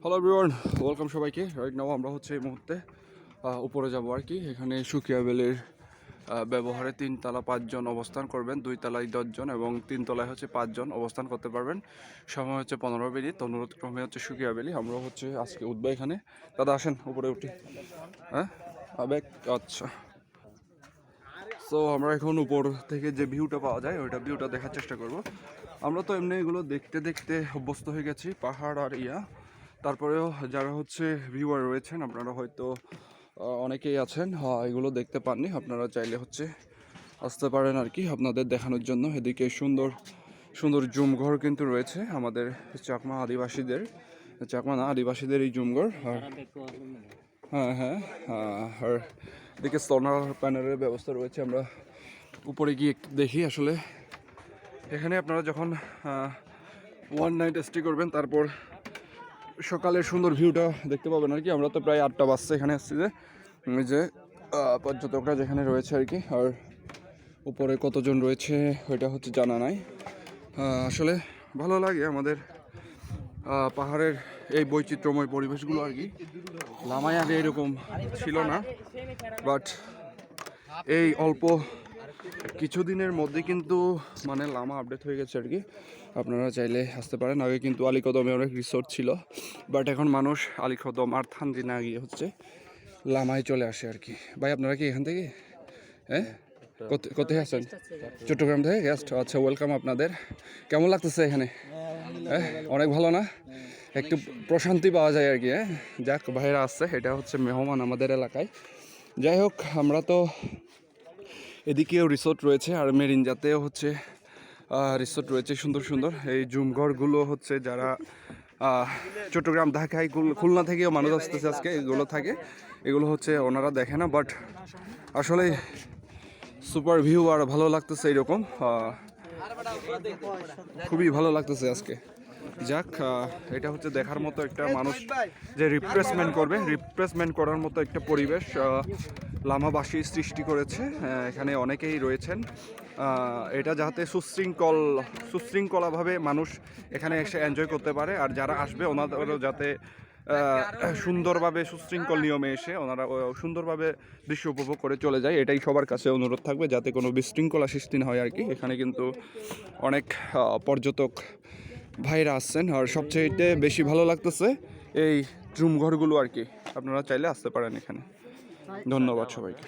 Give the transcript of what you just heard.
Hello everyone, welcome সবাইকে। Right now আমরা হচ্ছে এই মুহূর্তে উপরে যাব আর কি। এখানে সুকিয়া ভ্যালির ব্যবহারে 3 তলা 5 জন অবস্থান করবেন, 2 তলায় 10 জন এবং 3 তলায় হচ্ছে 5 জন অবস্থান করতে পারবেন। সময় হচ্ছে 15 মিনিট। অনুরোধ ক্রমে হচ্ছে সুকিয়া ভ্যালি। আমরা হচ্ছে আজকে উঠবো এখানে। দাদা আসেন উপরে উঠি। হ্যাঁ আবেগ, আচ্ছা। সো আমরা এখন উপর থেকে যে ভিউটা পাওয়া যায় ওইটা ভিউটা দেখার চেষ্টা করব। আমরা তো এমনি এগুলো দেখতে দেখতে অভ্যস্ত হয়ে গেছি, পাহাড় আর তারপরেও যারা হচ্ছে ভিউয়ার রয়েছেন আপনারা হয়তো অনেকেই আছেন এগুলো দেখতে পাননি। আপনারা চাইলে হচ্ছে আসতে পারেন আর কি, আপনাদের দেখানোর জন্য। এদিকে সুন্দর সুন্দর জুমঘর কিন্তু রয়েছে আমাদের চাকমা আদিবাসীদের এই জুমঘর। আর হ্যাঁ হ্যাঁ আর এদিকে সোলার প্যানেলের ব্যবস্থা রয়েছে। আমরা উপরে গিয়ে দেখি আসলে এখানে আপনারা যখন ওয়ান নাইট স্টে করবেন তারপর সকালের সুন্দর ভিউটা দেখতে পাবেন আর কি। আমরা তো প্রায় 8টা বাজছে এখানে আসছি যে পর্যটকরা যেখানে রয়েছে আর কি। আর উপরে কতজন রয়েছে ওইটা হচ্ছে জানা নাই। আসলে ভালো লাগে আমাদের পাহাড়ের এই বৈচিত্র্যময় পরিবেশগুলো আর কি। লামায় আগে এরকম ছিল না, বাট এই অল্প কিছুদিনের মধ্যে কিন্তু মানে লামা আপডেট হয়ে গেছে আর কি। আপনারা চাইলে আসতে পারেন। আগে কিন্তু আলীকদমে অনেক রিসোর্ট ছিল, বাট এখন মানুষ আলীকদম আর থানজি না গিয়ে হচ্ছে লামায় চলে আসে আর কি। ভাই আপনারা কি এখান থেকে হ্যাঁ কোথায় আসেন? চট্টগ্রাম থেকে গেস্ট? আচ্ছা, ওয়েলকাম আপনাদের। কেমন লাগতেছে এখানে? হ্যাঁ অনেক ভালো না? একটু প্রশান্তি পাওয়া যায় আর কি। হ্যাঁ যাক, ভাইরা আসছে, এটা হচ্ছে মেহমান আমাদের এলাকায়। যাই হোক, আমরা তো এদিকেও রিসোর্ট রয়েছে আর মেরিনজাতেও হচ্ছে রিসোর্ট রয়েছে সুন্দর সুন্দর। এই জুমঘরগুলো হচ্ছে যারা চট্টগ্রাম, ঢাকায়, খুলনা থেকেও মানুষ আসতেছে আজকে, এগুলো থাকে। এগুলো হচ্ছে ওনারা দেখে না, বাট আসলে সুপার ভিউ আর ভালো লাগতেছে এরকম। খুবই ভালো লাগতেছে আজকে। যাক, এটা হচ্ছে দেখার মতো একটা মানুষ যে রিফ্রেশমেন্ট করার মতো একটা পরিবেশ লামাবাসী সৃষ্টি করেছে। এখানে অনেকেই রয়েছেন। এটা যাতে সুশৃঙ্খলাভাবে মানুষ এখানে এসে এনজয় করতে পারে, আর যারা আসবে ওনাদেরও যাতে সুন্দরভাবে সুশৃঙ্খল নিয়মে এসে ওনারা সুন্দরভাবে দৃশ্য উপভোগ করে চলে যায়। এটাই সবার কাছে অনুরোধ থাকবে, যাতে কোনো বিশৃঙ্খলা সৃষ্টি না হয় আর কি। এখানে কিন্তু অনেক পর্যটক ভাইরা আসছেন, আর সবচেয়ে বেশি ভালো লাগতেছে এই জুমঘরগুলো আর কি। আপনারা চাইলে আসতে পারেন এখানে। ধন্যবাদ সবাইকে।